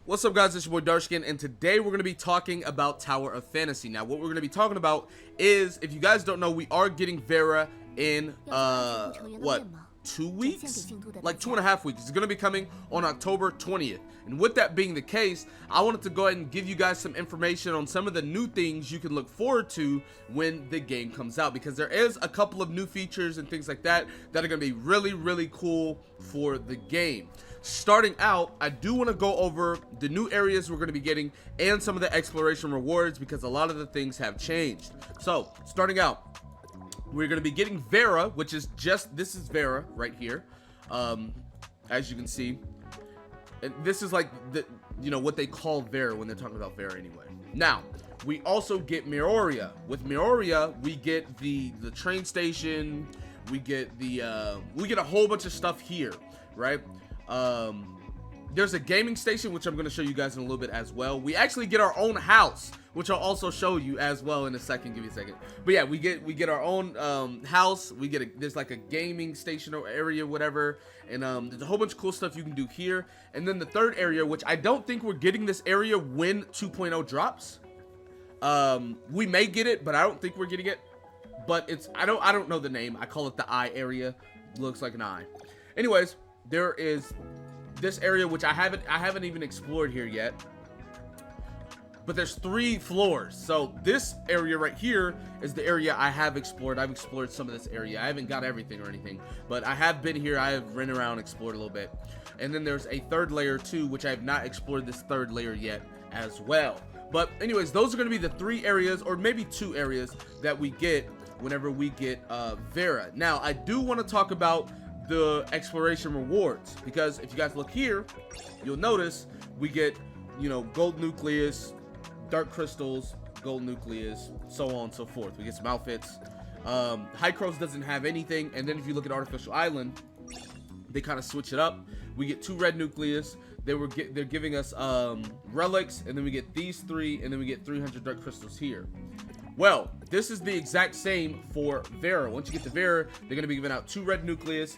What's up, guys? It's your boy Darkskin, and today we're going to be talking about Tower of Fantasy. Now, what we're going to be talking about is, if you guys don't know, we are getting Vera in, what, 2 weeks? Like 2.5 weeks. It's going to be coming on October 20th. And with that being the case, I wanted to go ahead and give you guys some information on some of the new things you can look forward to when the game comes out, because there is a couple of new features and things like that that are going to be really cool for the game. Starting out, I do want to go over the new areas we're going to be getting and some of the exploration rewards, because a lot of the things have changed. So, starting out, we're going to be getting Vera, which is this is Vera right here. As you can see, and this is like what they call Vera when they're talking about Vera anyway. Now, we also get Mioria. With Mioria, we get the train station, we get a whole bunch of stuff here, right? There's a gaming station, which I'm going to show you guys in a little bit as well. We actually get our own house, which I'll also show you as well in a second. Give me a second. But yeah, we get our own house. There's like a gaming station or area, whatever, and there's a whole bunch of cool stuff you can do here. And then the third area, which I don't think we're getting this area when 2.0 drops. We may get it, but I don't think we're getting it. But I don't know the name. I call it the eye area. Looks like an eye. Anyways, there is this area which I haven't even explored here yet, but there's 3 floors. So this area right here is the area I have explored. I've explored some of this area. I haven't got everything or anything, but I have been here. I have ran around, explored a little bit. And then there's a third layer too, which I have not explored this third layer yet as well. But anyways, those are going to be the 3 areas, or maybe 2 areas, that we get whenever we get Vera. Now, I do want to talk about the exploration rewards, because if you guys look here, you'll notice we get, gold nucleus, dark crystals, gold nucleus, so on and so forth. We get some outfits. High Crows doesn't have anything, and then if you look at Artificial Island, they kind of switch it up. We get 2 red nucleus. They're giving us relics, and then we get these 3, and then we get 300 dark crystals here. Well, this is the exact same for Vera. Once you get to Vera, they're going to be giving out 2 red nucleus,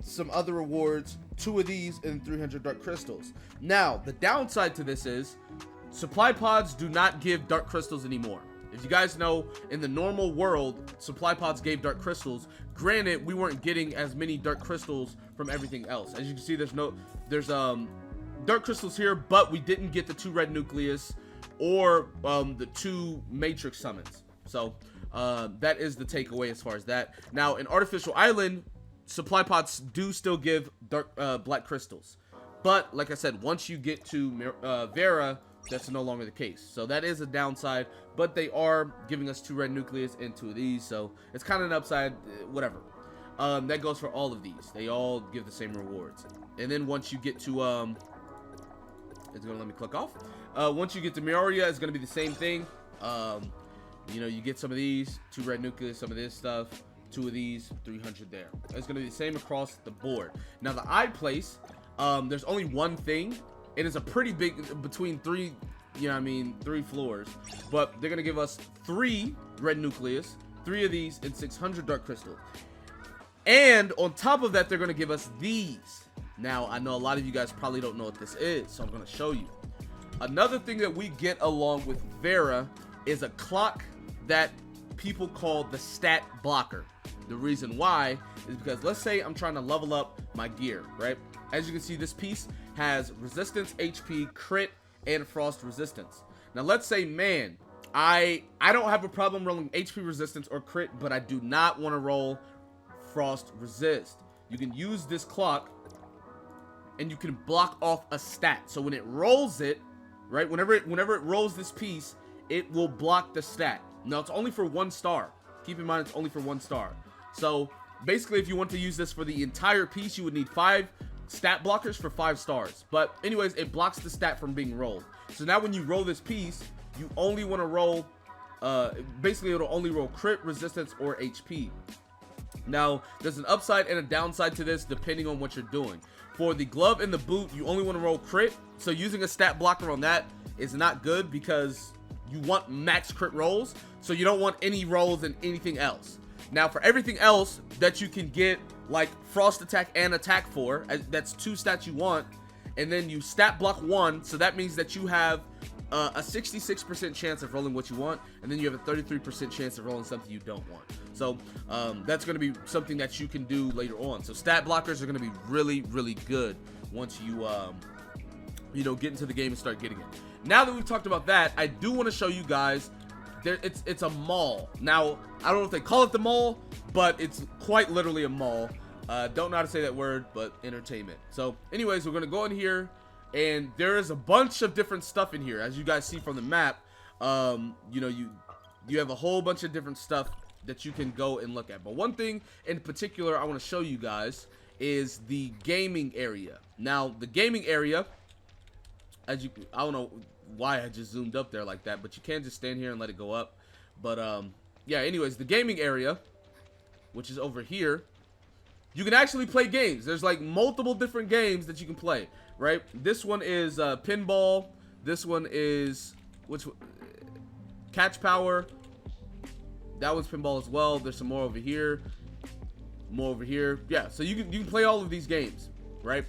some other rewards, 2 of these, and 300 dark crystals. Now, the downside to this is supply pods do not give dark crystals anymore. If you guys know, in the normal world, supply pods gave dark crystals. Granted, we weren't getting as many dark crystals from everything else. As you can see, there's dark crystals here, but we didn't get the 2 red nucleus or the 2 matrix summons. So that is the takeaway as far as that. Now, in Artificial Island, supply pods do still give black crystals, but like I said, once you get to Vera, that's no longer the case. So that is a downside, but they are giving us 2 red nucleus and 2 of these, so it's kind of an upside. Whatever. That goes for all of these. They all give the same rewards. And then once you get to it's gonna let me click off. Once you get to Mioria, it's gonna be the same thing. You get some of these, 2 red nucleus, some of this stuff, 2 of these, 300 there. It's gonna be the same across the board. Now the eye place, there's only one thing. It is a pretty big, between 3 floors, but they're gonna give us 3 red nucleus, 3 of these, and 600 dark crystals. And on top of that, they're gonna give us these. Now, I know a lot of you guys probably don't know what this is, so I'm gonna show you. Another thing that we get along with Vera is a clock that people call the stat blocker. The reason why is because, let's say I'm trying to level up my gear, right? As you can see, this piece has resistance, HP, crit, and frost resistance. Now, let's say, man, I don't have a problem rolling HP resistance or crit, but I do not want to roll frost resist. You can use this clock, and you can block off a stat. So when it rolls it, right, whenever it rolls this piece, it will block the stat. Now, it's only for 1 star. Keep in mind, it's only for 1 star. So basically, if you want to use this for the entire piece, you would need 5 stat blockers for 5 stars. But anyways, it blocks the stat from being rolled. So now when you roll this piece, you only want to roll, basically it'll only roll crit, resistance, or HP. Now, there's an upside and a downside to this depending on what you're doing. For the glove and the boot, you only want to roll crit. So using a stat blocker on that is not good, because you want max crit rolls. So you don't want any rolls in anything else. Now, for everything else that you can get, like frost attack and attack for, that's 2 stats you want, and then you stat block 1, so that means that you have a 66% chance of rolling what you want, and then you have a 33% chance of rolling something you don't want. So that's going to be something that you can do later on. So stat blockers are going to be really, really good once you you know, get into the game and start getting it. Now that we've talked about that, I do want to show you guys it's a mall. Now, I don't know if they call it the mall, but it's quite literally a mall. Don't know how to say that word, but entertainment. So anyways, we're going to go in here, and there is a bunch of different stuff in here. As you guys see from the map, you know, you have a whole bunch of different stuff that you can go and look at. But one thing in particular I want to show you guys is the gaming area. Now, the gaming area, I don't know why I just zoomed up there like that, but you can just stand here and let it go up. But yeah, anyways, the gaming area, which is over here, you can actually play games. There's like multiple different games that you can play, right? This one is pinball. This one is catch power. That one's pinball as well. There's some more over here. More over here. Yeah, so you can play all of these games, right?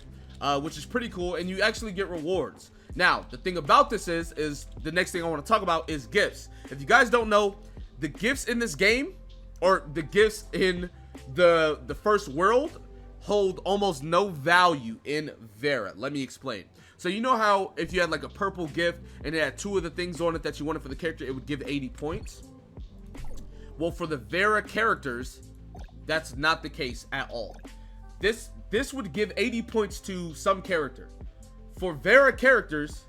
Which is pretty cool, and you actually get rewards. Now, the thing about this is the next thing I want to talk about is gifts. If you guys don't know, the gifts in this game, or the gifts in the first world, hold almost no value in Vera. Let me explain. So you know how if you had like a purple gift and it had 2 of the things on it that you wanted for the character, it would give 80 points? Well, for the Vera characters, that's not the case at all. This would give 80 points to some character. For Vera characters,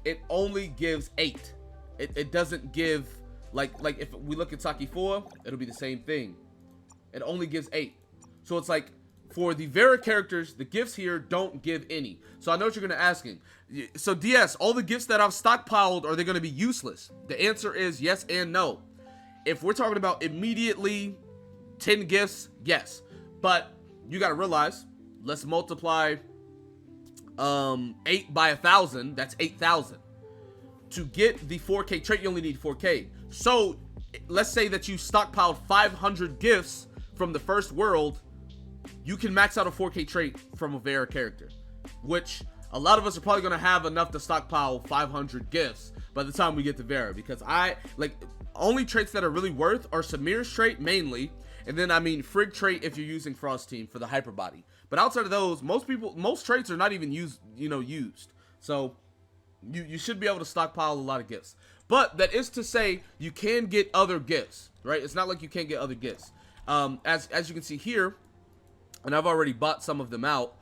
it only gives 8. It doesn't give, like if we look at Saki 4, it'll be the same thing. It only gives 8. So it's like, for the Vera characters, the gifts here don't give any. So I know what you're going to ask me. So DS, all the gifts that I've stockpiled, are they going to be useless? The answer is yes and no. If we're talking about immediately 10 gifts, yes. But you got to realize, let's multiply 8 by 1,000. That's 8,000. To get the 4K trait, you only need 4K. So let's say that you stockpiled 500 gifts from the first world. You can max out a 4K trait from a Vera character, which a lot of us are probably going to have enough to stockpile 500 gifts by the time we get to Vera, because only traits that are really worth are Samir's trait mainly, and then I mean Frigg trait if you're using Frost Team for the hyper body. But outside of those, most traits are not even used. So you should be able to stockpile a lot of gifts. But that is to say, you can get other gifts, right? It's not like you can't get other gifts. As you can see here, and I've already bought some of them out.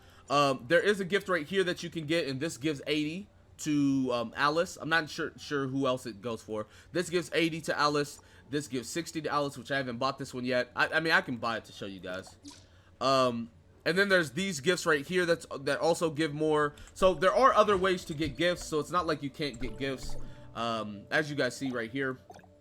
There is a gift right here that you can get, and this gives 80 to Alice. I'm not sure who else it goes for. This gives 80 to Alice. This gives 60 to Alice, which I haven't bought this one yet. I mean, I can buy it to show you guys. And then there's these gifts right here that also give more. So there are other ways to get gifts, so it's not like you can't get gifts. As you guys see right here,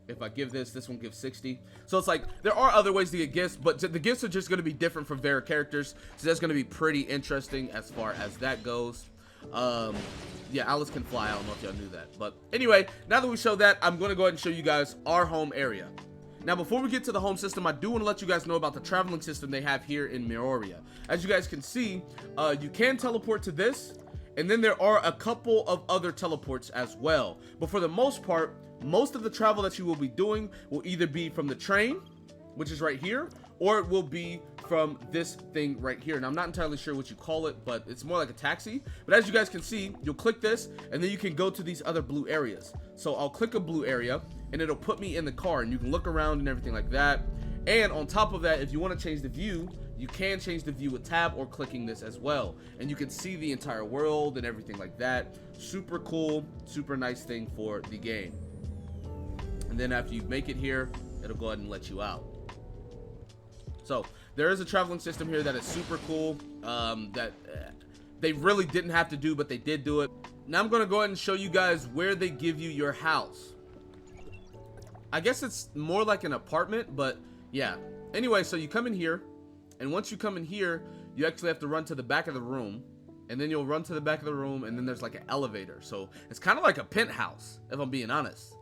if I give this one gives 60. So it's like there are other ways to get gifts, but the gifts are just going to be different from Vera characters. So that's going to be pretty interesting as far as that goes. Yeah, Alice can fly. I don't know if y'all knew that. But anyway, now that we show that, I'm going to go ahead and show you guys our home area. Now, before we get to the home system, I do want to let you guys know about the traveling system they have here in Mioria. As you guys can see, you can teleport to this, and then there are a couple of other teleports as well. But for the most part, most of the travel that you will be doing will either be from the train, which is right here, or it will be from this thing right here. And I'm not entirely sure what you call it, but it's more like a taxi. But as you guys can see, you'll click this, and then you can go to these other blue areas. So I'll click a blue area, and it'll put me in the car, and you can look around and everything like that. And on top of that, if you want to change the view, you can change the view with tab or clicking this as well, and you can see the entire world and everything like that. Super cool, super nice thing for the game. And then after you make it here, it'll go ahead and let you out. So there is a traveling system here that is super cool, that they really didn't have to do, but they did do it. Now I'm going to go ahead and show you guys where they give you your house. I guess it's more like an apartment, but yeah. Anyway, so you come in here, and once you come in here, you actually have to run to the back of the room, and then you'll run to the back of the room, and then there's like an elevator. So it's kind of like a penthouse, if I'm being honest,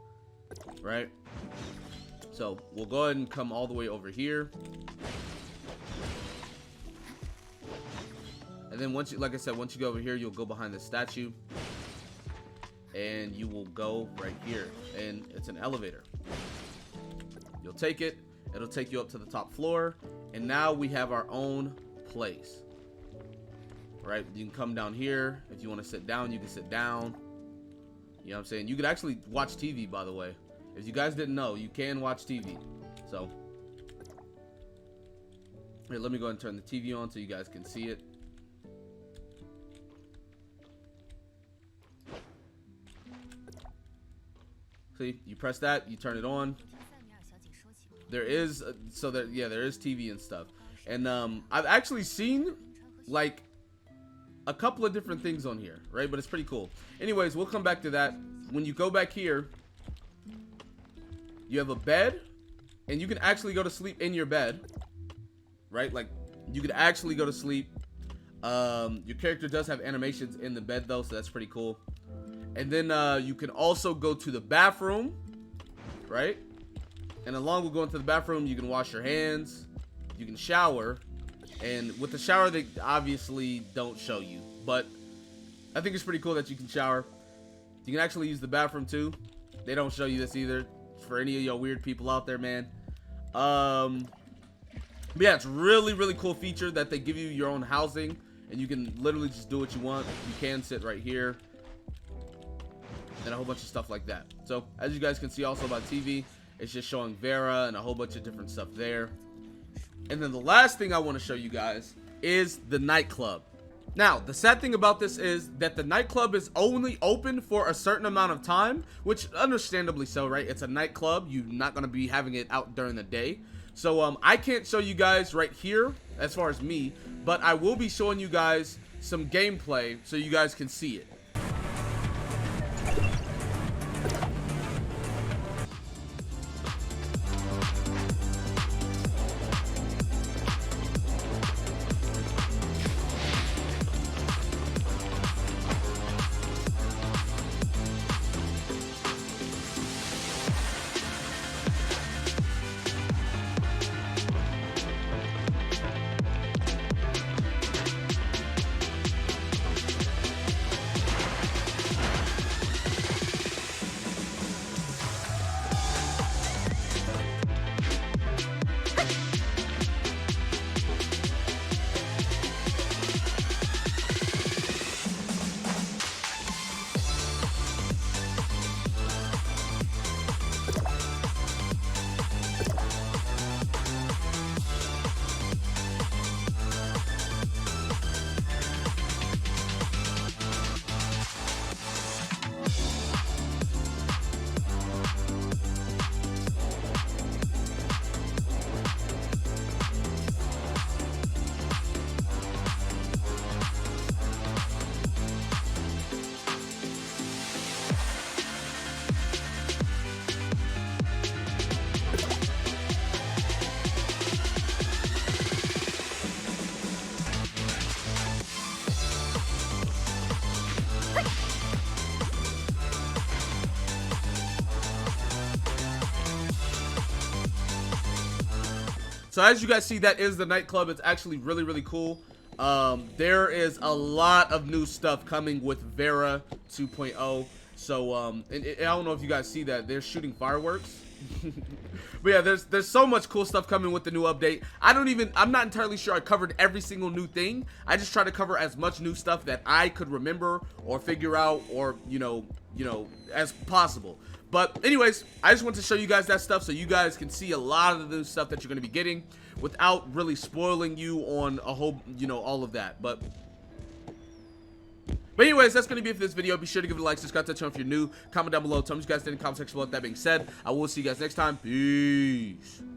right? So we'll go ahead and come all the way over here. And And then once you, like I said, once you go over here, you'll go behind the statue. And you will go right here. And it's an elevator. You'll take it. It'll take you up to the top floor. And now we have our own place. Right? You can come down here. If you want to sit down, you can sit down. You know what I'm saying? You could actually watch TV, by the way. If you guys didn't know, you can watch TV. So, here, let me go ahead and turn the TV on so you guys can see it. See, you press that, you turn it on. There is, there is TV and stuff. And I've actually seen, like, a couple of different things on here, right? But it's pretty cool. Anyways, we'll come back to that. When you go back here, you have a bed, and you can actually go to sleep in your bed, right? Like, you could actually go to sleep. Your character does have animations in the bed, though, so that's pretty cool. And then you can also go to the bathroom, right? And along with going to the bathroom, you can wash your hands, you can shower. And with the shower, they obviously don't show you, but I think it's pretty cool that you can shower. You can actually use the bathroom too. They don't show you this either for any of y'all weird people out there, man. But yeah, it's really cool feature that they give you your own housing, and you can literally just do what you want. You can sit right here, and a whole bunch of stuff like that. So as you guys can see also about TV, it's just showing Vera and a whole bunch of different stuff there. And then the last thing I want to show you guys is the nightclub. Now, the sad thing about this is that the nightclub is only open for a certain amount of time, which understandably so, right? It's a nightclub. You're not going to be having it out during the day. So I can't show you guys right here as far as me, but I will be showing you guys some gameplay so you guys can see it. So as you guys see, that is the nightclub. It's actually really cool. There is a lot of new stuff coming with Vera 2.0. So and I don't know if you guys see that they're shooting fireworks. But yeah, there's so much cool stuff coming with the new update. I'm not entirely sure I covered every single new thing. I just try to cover as much new stuff that I could remember or figure out, or you know as possible. But anyways, I just want to show you guys that stuff so you guys can see a lot of the new stuff that you're going to be getting without really spoiling you on a whole, all of that. But anyways, that's going to be it for this video. Be sure to give it a like, subscribe to the channel if you're new. Comment down below. Tell me what you guys did in the comment section below. That being said, I will see you guys next time. Peace.